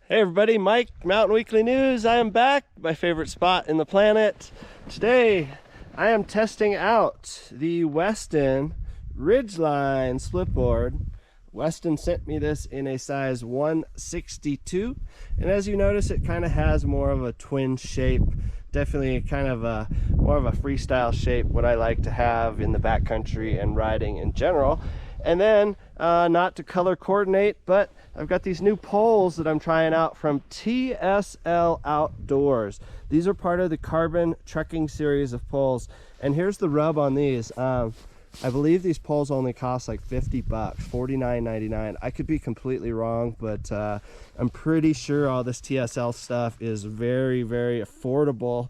Hey everybody, Mike, Mountain Weekly News. I am back, my favorite spot in the planet. Today, I am testing out the Weston Ridgeline Splitboard. Weston sent me this in a size 162, and as you notice, it kind of has more of a twin shape. Definitely kind of a more of a freestyle shape, what I like to have in the backcountry and riding in general. And then, not to color coordinate, but I've got these new poles that I'm trying out from TSL Outdoors. These are part of the Carbon Trekking series of poles. And here's the rub on these. I believe these poles only cost like 50 bucks, $49.99. I could be completely wrong, but I'm pretty sure all this TSL stuff is very, very affordable.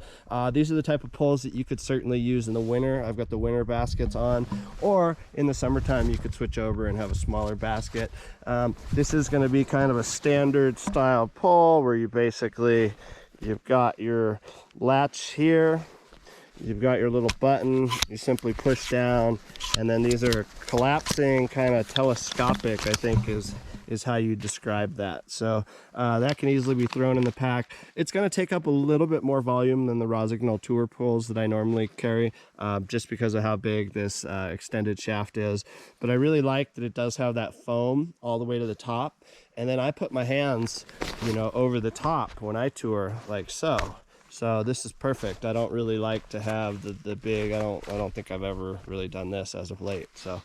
These are the type of poles that you could certainly use in the winter. I've got the winter baskets on, or in the summertime you could switch over and have a smaller basket. This is going to be kind of a standard style pole where you basically, you've got your latch here. You've got your little button, you simply push down, and then these are collapsing, kind of telescopic, I think is how you describe that. So that can easily be thrown in the pack. It's going to take up a little bit more volume than the Rossignol tour poles that I normally carry, just because of how big this extended shaft is. But I really like that it does have that foam all the way to the top, and then I put my hands, you know, over the top when I tour, like so. So this is perfect. I don't really like to have the big, I don't think I've ever really done this as of late. So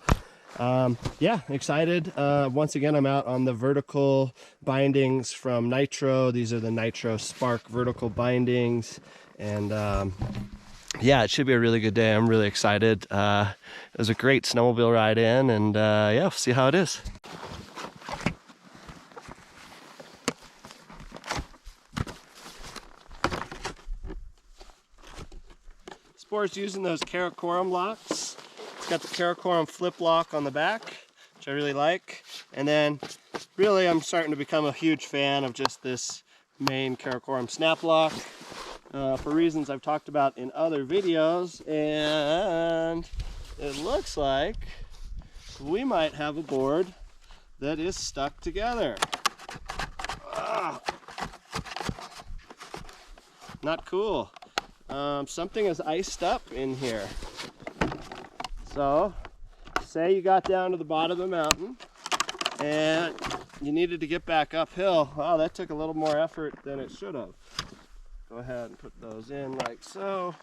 yeah, excited. Once again, I'm out on the vertical bindings from Nitro. These are the Nitro Spark vertical bindings. And yeah, it should be a really good day. I'm really excited. It was a great snowmobile ride in, and yeah, we'll see how it is. Board's using those Karakoram locks. It's got the Karakoram flip lock on the back, which I really like. And then really I'm starting to become a huge fan of just this main Karakoram snap lock for reasons I've talked about in other videos. And it looks like we might have a board that is stuck together. Not cool. Something is iced up in here. So, say you got down to the bottom of the mountain and you needed to get back uphill. Wow, that took a little more effort than it should have. Go ahead and put those in like so.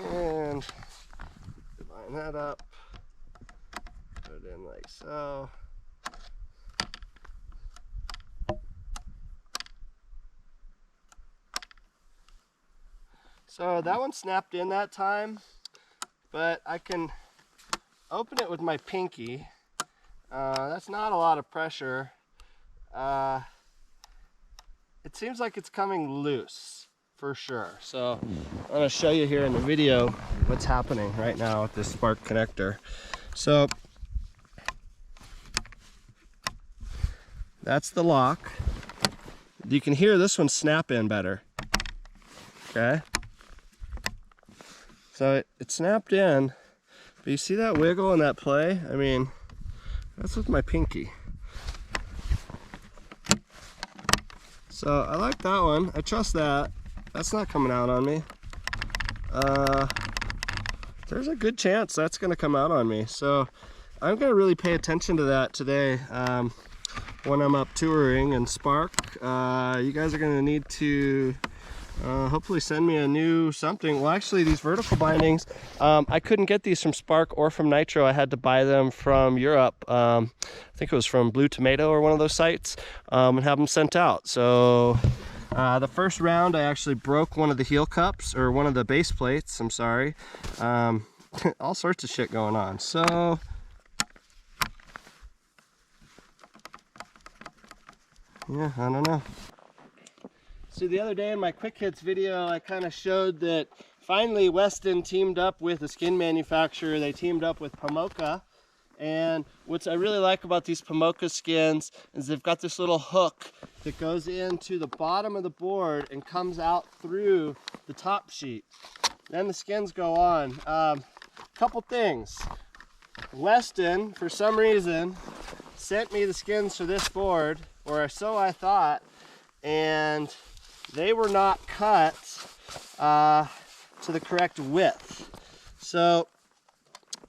And line that up, put it in like so. So that one snapped in that time, but I can open it with my pinky. That's not a lot of pressure. It seems like it's coming loose. For sure. So I'm going to show you here in the video what's happening right now with this spark connector. So that's the lock. You can hear this one snap in better. Okay. So it snapped in, but you see that wiggle and that play? I mean, that's with my pinky. So I like that one. I trust that. That's not coming out on me. There's a good chance that's going to come out on me. So I'm going to really pay attention to that today when I'm up touring and spark. You guys are going to need to hopefully send me a new something. Well, actually, these vertical bindings, I couldn't get these from Spark or from Nitro. I had to buy them from Europe. I think it was from Blue Tomato or one of those sites, and have them sent out. So the first round I actually broke one of the heel cups, or one of the base plates, I'm sorry. All sorts of shit going on. So yeah, I don't know. So the other day in my quick hits video, I kind of showed that finally Weston teamed up with a skin manufacturer. They teamed up with Pomoka, And what I really like about these Pomoka skins is they've got this little hook that goes into the bottom of the board and comes out through the top sheet. Then the skins go on. Couple things. Weston, for some reason, sent me the skins for this board, or so I thought, and they were not cut to the correct width. So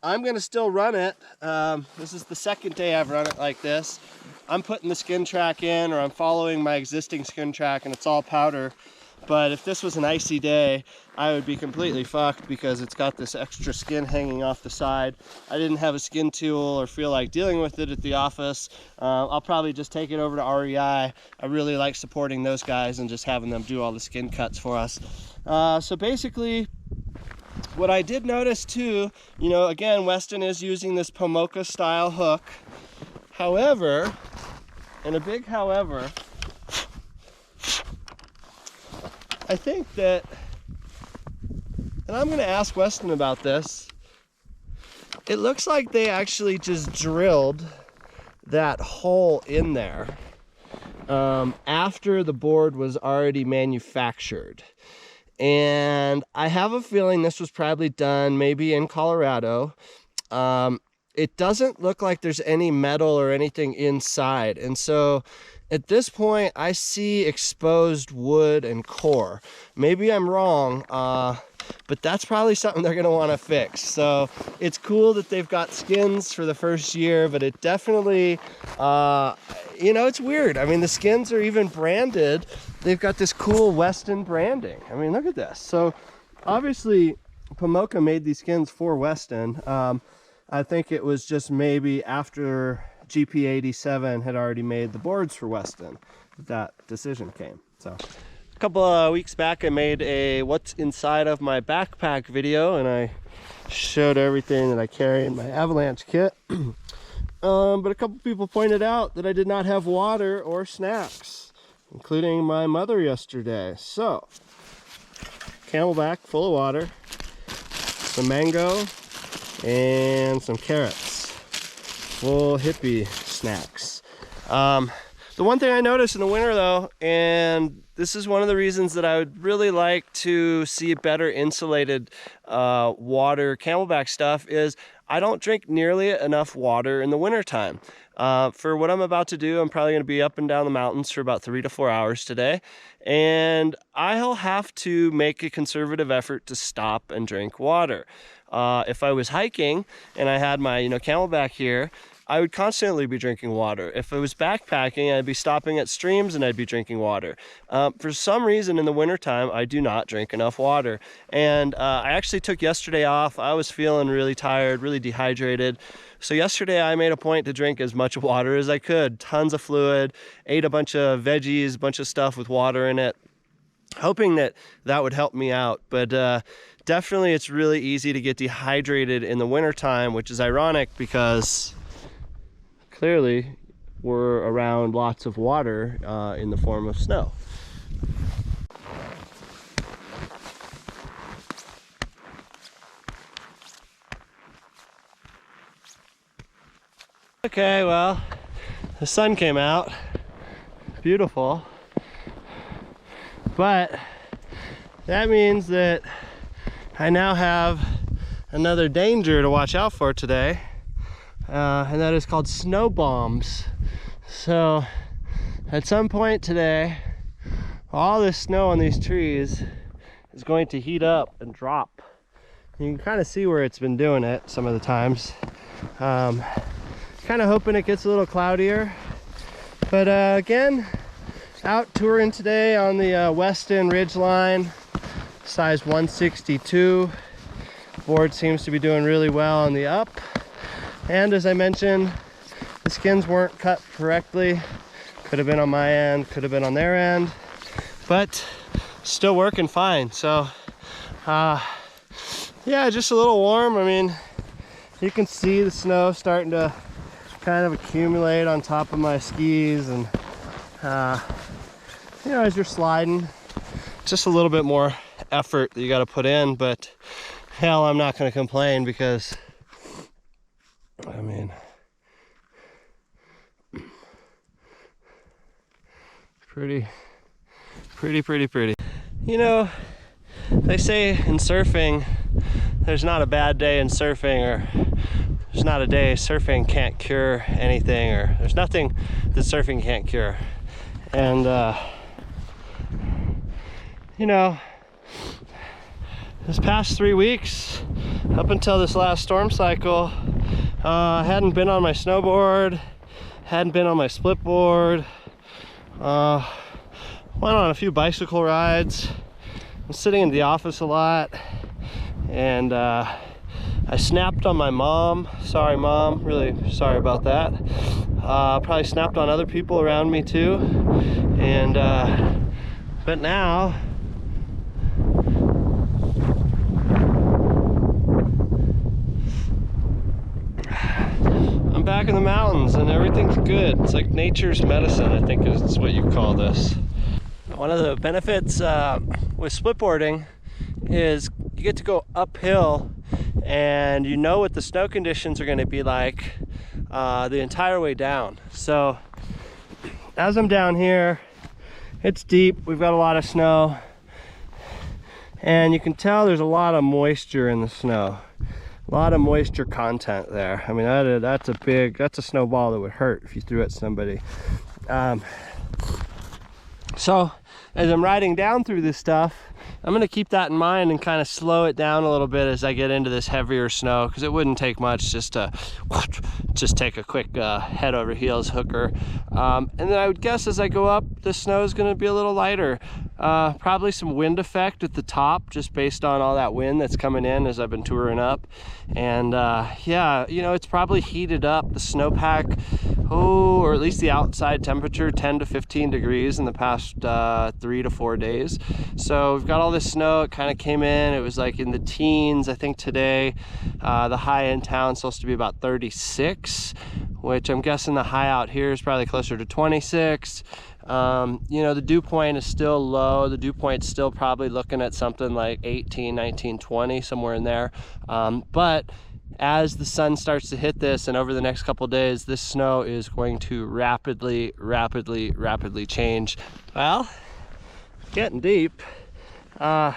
I'm gonna still run it. This is the second day I've run it like this. I'm putting the skin track in, or I'm following my existing skin track, and it's all powder. But if this was an icy day, I would be completely fucked because it's got this extra skin hanging off the side. I didn't have a skin tool or feel like dealing with it at the office. I'll probably just take it over to REI. I really like supporting those guys and just having them do all the skin cuts for us. So basically, what I did notice too, you know, again, Weston is using this Pomoka style hook. However, and a big however, I think that, and I'm going to ask Weston about this, it looks like they actually just drilled that hole in there after the board was already manufactured. And I have a feeling this was probably done maybe in Colorado. It doesn't look like there's any metal or anything inside. And so at this point, I see exposed wood and core. Maybe I'm wrong, but that's probably something they're gonna wanna fix. So it's cool that they've got skins for the first year, but it definitely, you know, it's weird. I mean, the skins are even branded. They've got this cool Weston branding. I mean, look at this. So obviously, Pomoka made these skins for Weston. I think it was just maybe after GP87 had already made the boards for Weston that decision came. So a couple of weeks back, I made a what's inside of my backpack video, and I showed everything that I carry in my avalanche kit. But a couple people pointed out that I did not have water or snacks, including my mother yesterday. So Camelback full of water, some mango, and some carrots. Full hippie snacks. The one thing I noticed in the winter though, and this is one of the reasons that I would really like to see better insulated water Camelback stuff, is I don't drink nearly enough water in the wintertime. For what I'm about to do, I'm probably going to be up and down the mountains for about 3 to 4 hours today, and I'll have to make a conservative effort to stop and drink water. If I was hiking and I had my, Camelback here, I would constantly be drinking water. If I was backpacking, I'd be stopping at streams and I'd be drinking water. For some reason in the wintertime, I do not drink enough water. And I actually took yesterday off. I was feeling really tired, really dehydrated. So yesterday I made a point to drink as much water as I could. Tons of fluid, ate a bunch of veggies, a bunch of stuff with water in it, hoping that that would help me out. But definitely it's really easy to get dehydrated in the wintertime, which is ironic because clearly we're around lots of water in the form of snow. Okay, well, the sun came out. Beautiful. But that means that I now have another danger to watch out for today. And that is called snow bombs. So at some point today, all this snow on these trees is going to heat up and drop. You can kind of see where it's been doing it some of the times. Kind of hoping it gets a little cloudier. But again, out touring today on the Weston Ridgeline, size 162. Board seems to be doing really well on the up. And as I mentioned, the skins weren't cut correctly. Could have been on my end, could have been on their end, but still working fine. So yeah, just a little warm. I mean, you can see the snow starting to kind of accumulate on top of my skis, and as you're sliding, just a little bit more effort that you got to put in, but hell, I'm not going to complain because I mean, it's Pretty. You know, they say in surfing, there's not a bad day in surfing, or there's not a day surfing can't cure anything, or there's nothing that surfing can't cure. And you know, this past 3 weeks, up until this last storm cycle, I hadn't been on my snowboard, hadn't been on my splitboard, went on a few bicycle rides, was sitting in the office a lot, and I snapped on my mom. Sorry, Mom, really sorry about that. Probably snapped on other people around me too. And but now I'm back in the mountains and everything's good. It's like nature's medicine, I think is what you call this. One of the benefits with splitboarding is you get to go uphill, and you know what the snow conditions are going to be like the entire way down. So as I'm down here, it's deep, we've got a lot of snow, and you can tell there's a lot of moisture in the snow, a lot of moisture content there. I mean, that's a snowball that would hurt if you threw at somebody. So as I'm riding down through this stuff, I'm going to keep that in mind and kind of slow it down a little bit as I get into this heavier snow, because it wouldn't take much just to take a quick head over heels hooker. And then I would guess as I go up, the snow is going to be a little lighter. Probably some wind effect at the top, just based on all that wind that's coming in as I've been touring up. And yeah, you know, it's probably heated up the snowpack, or at least the outside temperature, 10 to 15 degrees in the past 3 to 4 days. So we've got all this snow. It kind of came in, it was like in the teens. I think today the high in town is supposed to be about 36, which I'm guessing the high out here is probably closer to 26. You know, the dew point is still low. The dew point's still probably looking at something like 18, 19, 20, somewhere in there. But as the sun starts to hit this, and over the next couple of days, this snow is going to rapidly change. Well, getting deep. You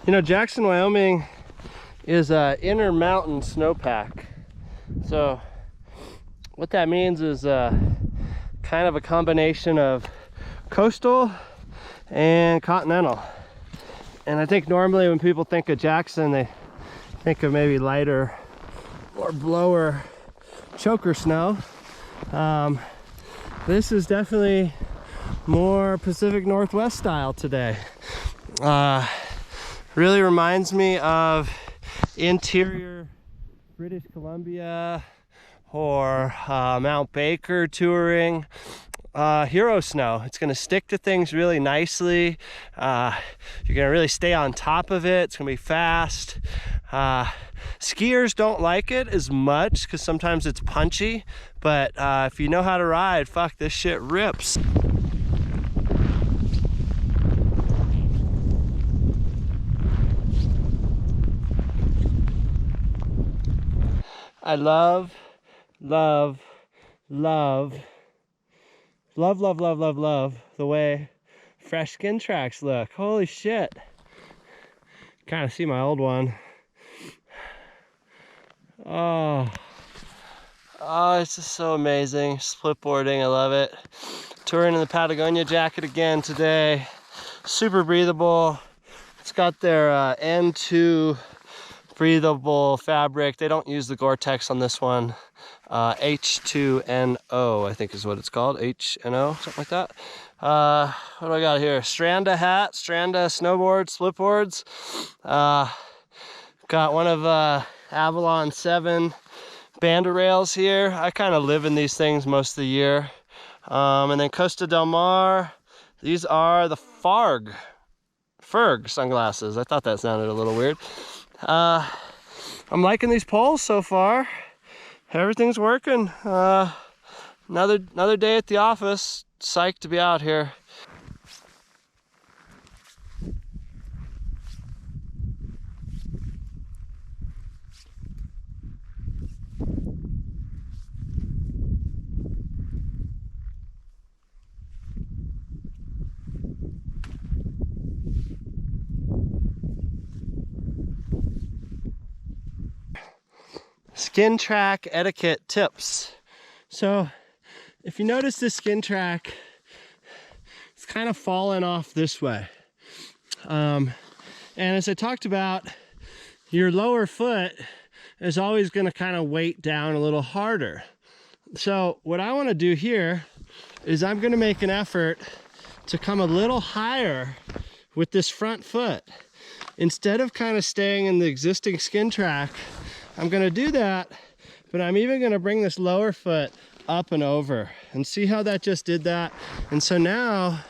know, Jackson, Wyoming is a intermountain snowpack. So what that means is kind of a combination of coastal and continental. And I think normally when people think of Jackson, they think of maybe lighter or blower choker snow. This is definitely more Pacific Northwest style today. Really reminds me of interior British Columbia or Mount Baker touring. Hero snow. It's going to stick to things really nicely. You're going to really stay on top of it. It's going to be fast. Skiers don't like it as much because sometimes it's punchy, but if you know how to ride, fuck, this shit rips. I love the way fresh skin tracks look. Holy shit. Kind of see my old one. Oh, it's just so amazing. Splitboarding, I love it. Touring in the Patagonia jacket again today. Super breathable. It's got their N2 breathable fabric. They don't use the Gore-Tex on this one. H2NO, I think is what it's called. HNO, something like that. What do I got here? Stranda hat, Stranda snowboard, splitboards. Got one of Avalon 7 Banda rails here. I kind of live in these things most of the year. And then Costa Del Mar. These are the Ferg sunglasses. I thought that sounded a little weird. I'm liking these poles so far. Everything's working. Another day at the office. Psyched to be out here. skin track etiquette tips. So if you notice this skin track, it's kind of falling off this way. And as I talked about, your lower foot is always going to kind of weight down a little harder. So what I want to do here is I'm going to make an effort to come a little higher with this front foot. Instead of kind of staying in the existing skin track, I'm going to do that, but I'm even going to bring this lower foot up and over, and see how that just did that. And so now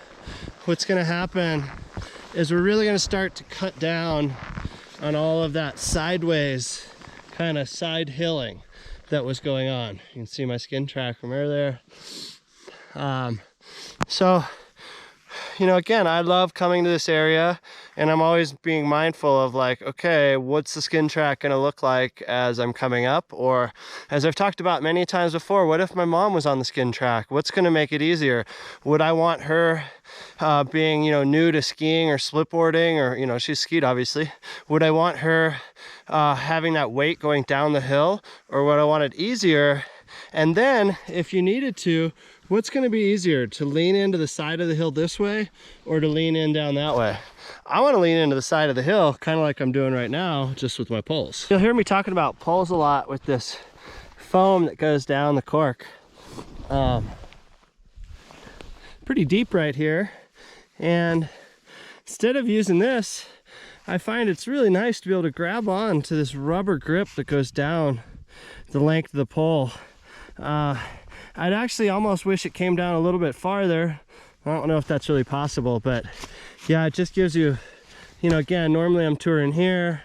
what's going to happen is we're really going to start to cut down on all of that sideways kind of side hilling that was going on. You can see my skin track from earlier. So, you know, again, I love coming to this area, and I'm always being mindful of like, okay, what's the skin track going to look like as I'm coming up? Or as I've talked about many times before, what if my mom was on the skin track? What's going to make it easier? Would I want her being, you know, new to skiing or splitboarding, or, you know, she's skied obviously. Would I want her having that weight going down the hill, or would I want it easier? And then if you needed to, what's going to be easier, to lean into the side of the hill this way or to lean in down that way? I want to lean into the side of the hill, kind of like I'm doing right now, just with my poles. You'll hear me talking about poles a lot with this foam that goes down the cork. Pretty deep right here. And instead of using this, I find it's really nice to be able to grab on to this rubber grip that goes down the length of the pole. I'd actually almost wish it came down a little bit farther. I don't know if that's really possible, but yeah, it just gives you, you know, again, normally I'm touring here,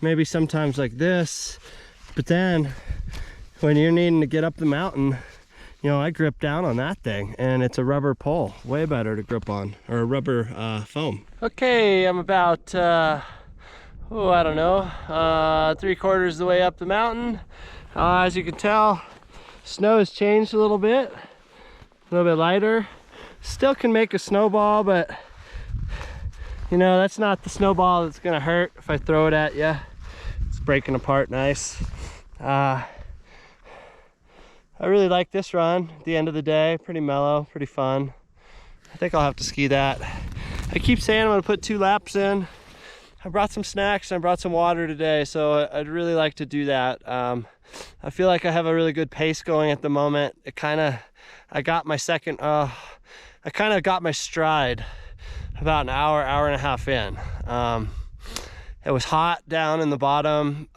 maybe sometimes like this, but then when you're needing to get up the mountain, you know, I grip down on that thing, and it's a rubber pole, way better to grip on, or a rubber foam. Okay, I'm about, I don't know, 3/4 of the way up the mountain. As you can tell, snow has changed a little bit lighter. Still can make a snowball, but you know, that's not the snowball that's gonna hurt if I throw it at you. It's breaking apart nice. I really like this run at the end of the day. Pretty mellow, pretty fun. I think I'll have to ski that. I keep saying I'm gonna put 2 laps in. I brought some snacks and I brought some water today, so I'd really like to do that. I feel like I have a really good pace going at the moment. I got my second, I kind of got my stride about an hour and a half in. It was hot down in the bottom.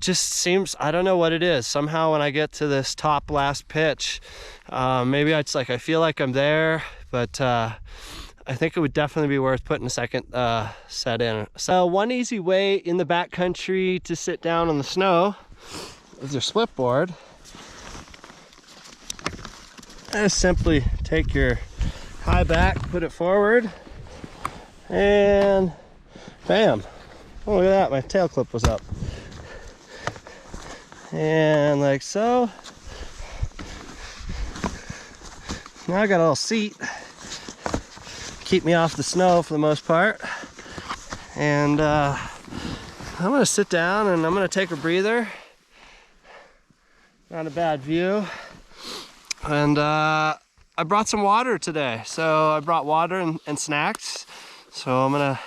Just seems, I don't know what it is. Somehow when I get to this top last pitch, maybe it's like I feel like I'm there, but I think it would definitely be worth putting a second set in. So one easy way in the backcountry to sit down on the snow with your splitboard is simply take your high back, put it forward, and bam. Oh, look at that, my tail clip was up. And like so. Now I got a little seat, keep me off the snow for the most part. And I'm gonna sit down and I'm gonna take a breather. Not a bad view. And I brought some water today. So I brought water and snacks. So I'm gonna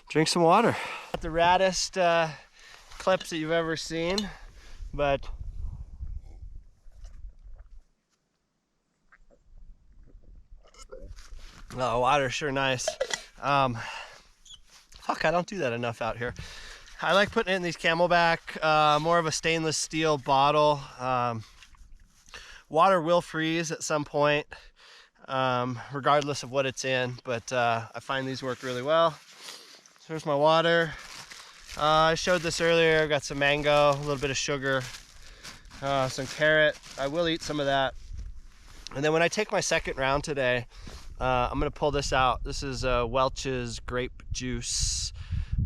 drink some water. Not the raddest clips that you've ever seen, but oh, water's sure nice. Fuck, I don't do that enough out here. I like putting it in these Camelback, more of a stainless steel bottle. Water will freeze at some point, regardless of what it's in, but I find these work really well. So here's my water. I showed this earlier. I've got some mango, a little bit of sugar, some carrot. I will eat some of that. And then when I take my second round today, I'm gonna pull this out. This is Welch's grape juice,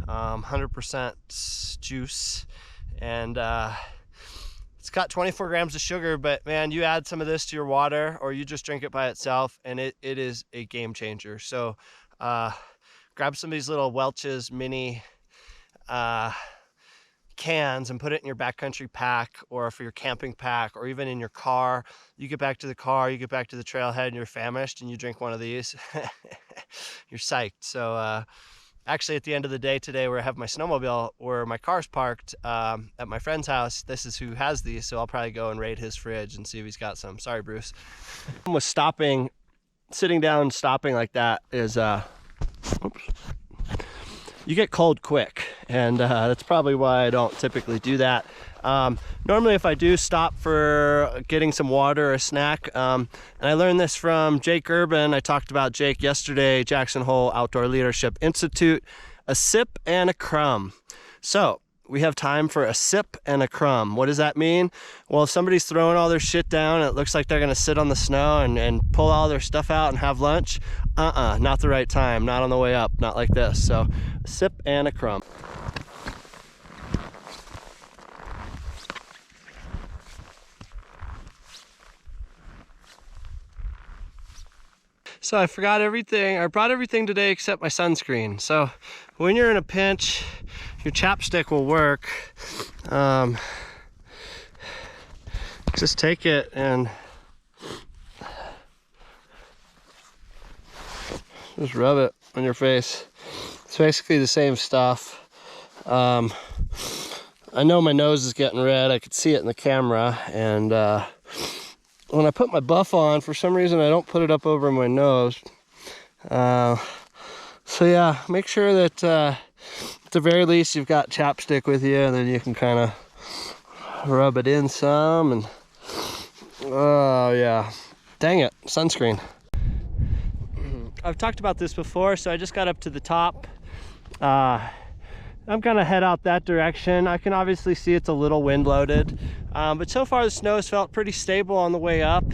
100% juice, and it's got 24 grams of sugar, but man, you add some of this to your water or you just drink it by itself and it is a game changer. So grab some of these little Welch's mini cans and put it in your backcountry pack, or for your camping pack, or even in your car. You get back to the car, you get back to the trailhead, and you're famished, and you drink one of these. You're psyched. So actually, at the end of the day today, where I have my snowmobile, where my car's parked at my friend's house, this is who has these, so I'll probably go and raid his fridge and see if he's got some. Sorry, Bruce. With stopping, sitting down, stopping like that is, oops, you get cold quick, and that's probably why I don't typically do that. Normally, if I do stop for getting some water or a snack, and I learned this from Jake Urban. I talked about Jake yesterday, Jackson Hole Outdoor Leadership Institute, a sip and a crumb. So we have time for a sip and a crumb. What does that mean? Well, if somebody's throwing all their shit down and it looks like they're gonna sit on the snow and pull all their stuff out and have lunch, not the right time, not on the way up, not like this. So a sip and a crumb. So I forgot everything. I brought everything today except my sunscreen. So when you're in a pinch, your chapstick will work. Just take it and just rub it on your face. It's basically the same stuff. I know my nose is getting red. I could see it in the camera, and when I put my buff on, for some reason I don't put it up over my nose. So yeah, make sure that at the very least you've got chapstick with you, and then you can kind of rub it in some. And oh yeah, dang it, sunscreen. I've talked about this before, so I just got up to the top. I'm gonna head out that direction. I can obviously see it's a little wind loaded, but so far the snow has felt pretty stable on the way up.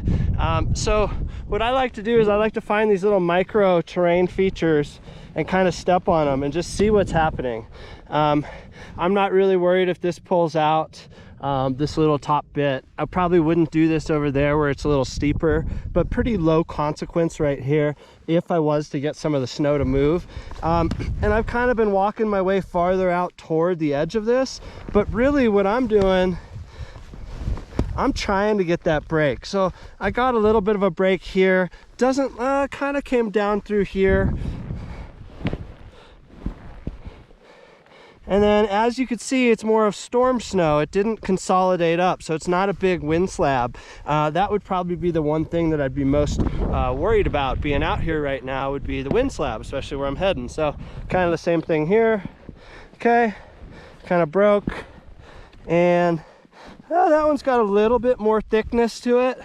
So what I like to do is I like to find these little micro terrain features and kind of step on them and just see what's happening. I'm not really worried if this pulls out this little top bit. I probably wouldn't do this over there where it's a little steeper, but pretty low consequence right here if I was to get some of the snow to move. And I've kind of been walking my way farther out toward the edge of this, but really what I'm doing, I'm trying to get that break. So I got a little bit of a break here. Doesn't, kind of came down through here. And then as you can see, it's more of storm snow. It didn't consolidate up, so it's not a big wind slab. That would probably be the one thing that I'd be most worried about being out here right now, would be the wind slab, especially where I'm heading. So kind of the same thing here. Okay, kind of broke. And that one's got a little bit more thickness to it,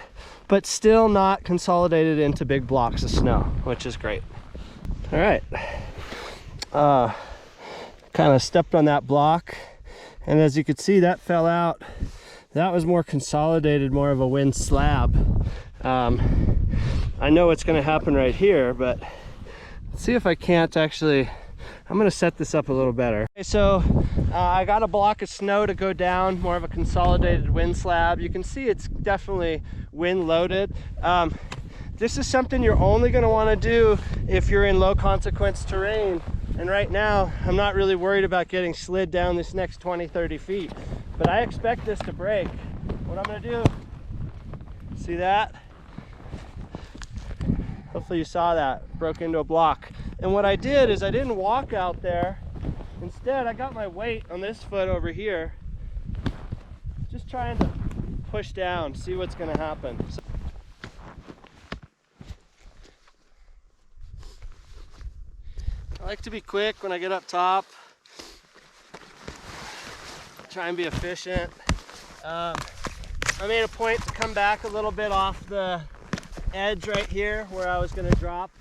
but still not consolidated into big blocks of snow, which is great. All right. Kind of stepped on that block, and as you could see, that fell out. That was more consolidated, more of a wind slab. I know what's going to happen right here, but let's see if I can't actually. I'm going to set this up a little better. Okay, so I got a block of snow to go down, more of a consolidated wind slab. You can see it's definitely wind loaded. This is something you're only going to want to do if you're in low consequence terrain. And right now, I'm not really worried about getting slid down this next 20-30 feet, but I expect this to break. What I'm gonna do, see that? Hopefully you saw that, broke into a block. And what I did is I didn't walk out there. Instead, I got my weight on this foot over here, just trying to push down, see what's gonna happen. I like to be quick when I get up top. Try and be efficient. I made a point to come back a little bit off the edge right here where I was going to drop.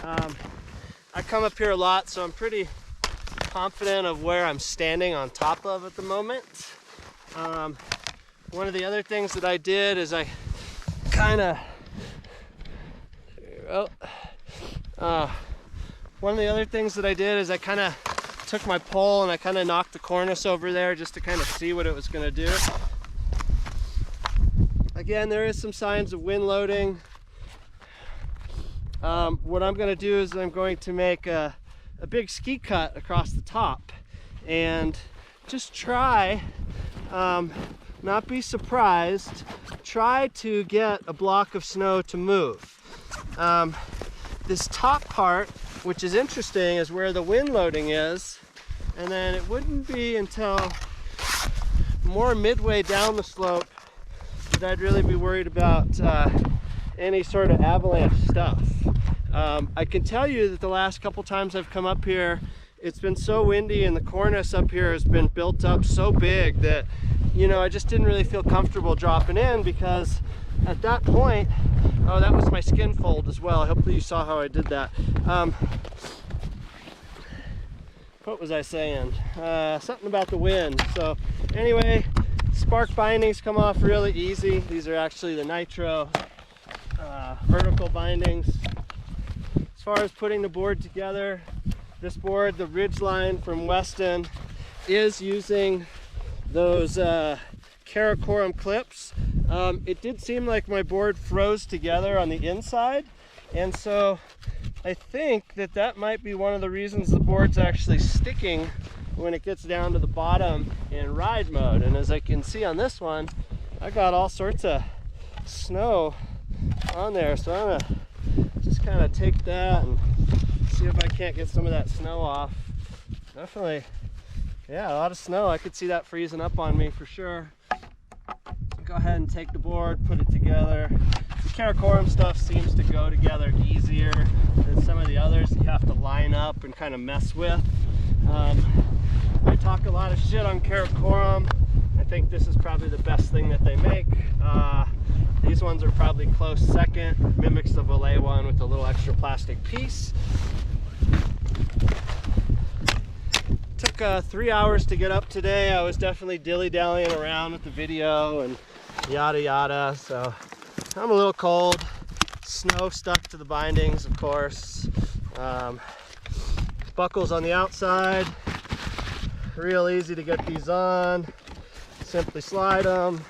I come up here a lot, so I'm pretty confident of where I'm standing on top of at the moment. One of the other things that I did is I kind of, one of the other things that I did is I kind of took my pole and I kind of knocked the cornice over there just to kind of see what it was going to do. Again, there is some signs of wind loading. What I'm going to do is I'm going to make a big ski cut across the top, and just try, not be surprised, try to get a block of snow to move. This top part, which is interesting, is where the wind loading is, and then it wouldn't be until more midway down the slope that I'd really be worried about any sort of avalanche stuff. I can tell you that the last couple times I've come up here, it's been so windy and the cornice up here has been built up so big that, you know, I just didn't really feel comfortable dropping in, because at that point, oh, that was my skin fold as well. Hopefully you saw how I did that. What was I saying? Something about the wind. So anyway, spark bindings come off really easy. These are actually the Nitro Vertical bindings. As far as putting the board together, this board, the Ridgeline from Weston, is using those Karakoram clips. It did seem like my board froze together on the inside, and so I think that that might be one of the reasons the board's actually sticking when it gets down to the bottom in ride mode. And as I can see on this one, I got all sorts of snow on there, so I'm gonna just kind of take that and see if I can't get some of that snow off. Definitely, yeah, a lot of snow. I could see that freezing up on me for sure. Go ahead and take the board, put it together. The Karakoram stuff seems to go together easier than some of the others you have to line up and kind of mess with. I talk a lot of shit on Karakoram. I think this is probably the best thing that they make. These ones are probably close second. It mimics the Valet one with a little extra plastic piece. Took 3 hours to get up today. I was definitely dilly-dallying around with the video and yada yada, so I'm a little cold. Snow stuck to the bindings, of course. Buckles on the outside. Real easy to get these on. Simply slide them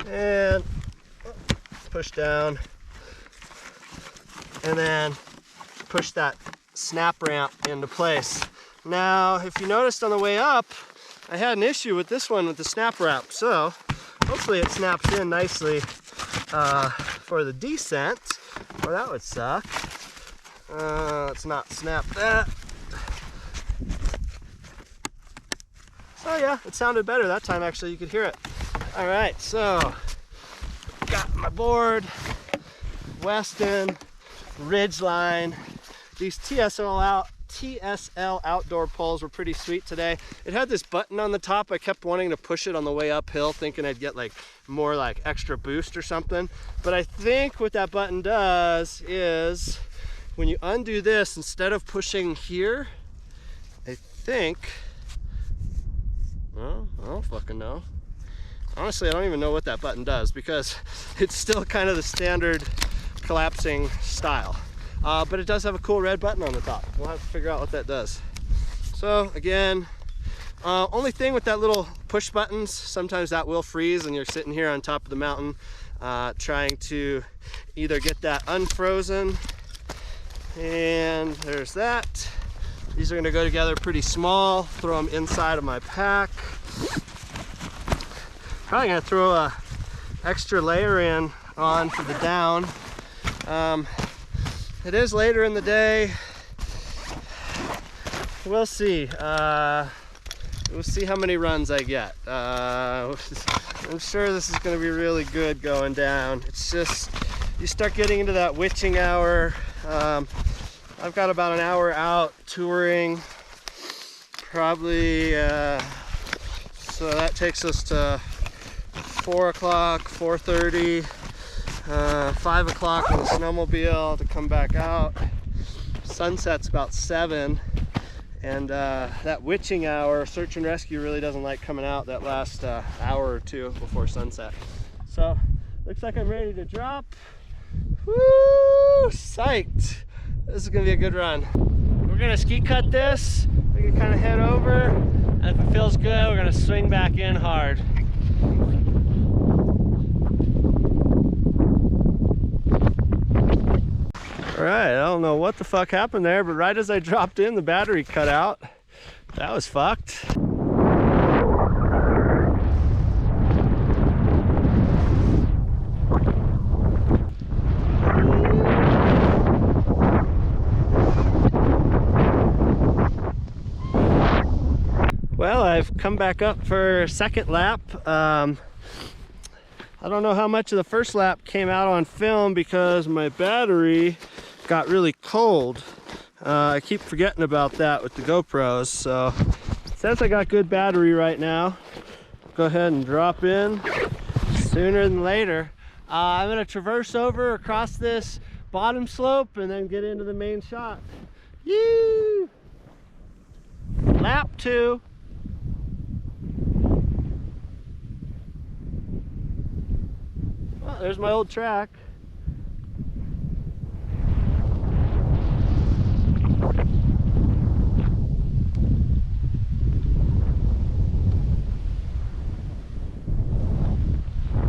and push down, and then push that snap ramp into place. Now, if you noticed on the way up, I had an issue with this one with the snap wrap, so hopefully it snaps in nicely for the descent, or that would suck. Let's not snap that. So yeah, it sounded better that time, actually. You could hear it. All right, so got my board, Weston Ridgeline. These TSL outdoor poles were pretty sweet today. It had this button on the top. I kept wanting to push it on the way uphill, thinking I'd get like more like extra boost or something. But I think what that button does is when you undo this, instead of pushing here, I think, well, I don't fucking know. Honestly, I don't even know what that button does, because it's still kind of the standard collapsing style. But it does have a cool red button on the top. We'll have to figure out what that does. So again, only thing with that little push buttons, sometimes that will freeze and you're sitting here on top of the mountain trying to either get that unfrozen. And there's that. These are going to go together pretty small. Throw them inside of my pack. Probably going to throw a extra layer in on for the down. It is later in the day. We'll see. We'll see how many runs I get. I'm sure this is going to be really good going down. It's just, you start getting into that witching hour. I've got about an hour out touring, probably, so that takes us to 4 o'clock, 4:30, 5 o'clock on the snowmobile to come back out. Sunset's about 7, and that witching hour, search and rescue really doesn't like coming out that last hour or two before sunset. So, looks like I'm ready to drop. Woo! Psyched! This is gonna be a good run. We're gonna ski cut this. We can kind of head over, and if it feels good, we're gonna swing back in hard. All right, I don't know what the fuck happened there, but right as I dropped in, the battery cut out. That was fucked. I've come back up for a second lap. I don't know how much of the first lap came out on film because my battery got really cold. I keep forgetting about that with the GoPros, so since I got good battery right now, go ahead and drop in sooner than later. I'm gonna traverse over across this bottom slope and then get into the main shot. Yee! Lap 2. Well, there's my old track.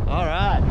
All right.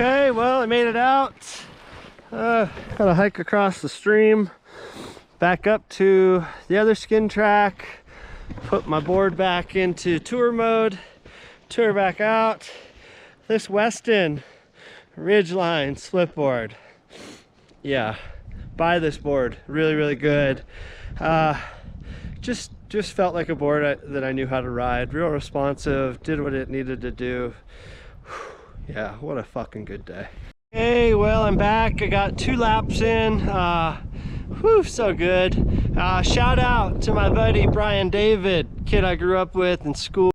Okay, well, I made it out. Gotta hike across the stream, back up to the other skin track, put my board back into tour mode, tour back out. This Weston Ridgeline Splitboard. Yeah, buy this board. Really, really good. Just felt like a board that I knew how to ride. Real responsive, did what it needed to do. Yeah, what a fucking good day. Hey, well, I'm back. I got 2 laps in. Whew, so good. Shout out to my buddy Brian David, kid I grew up with in school.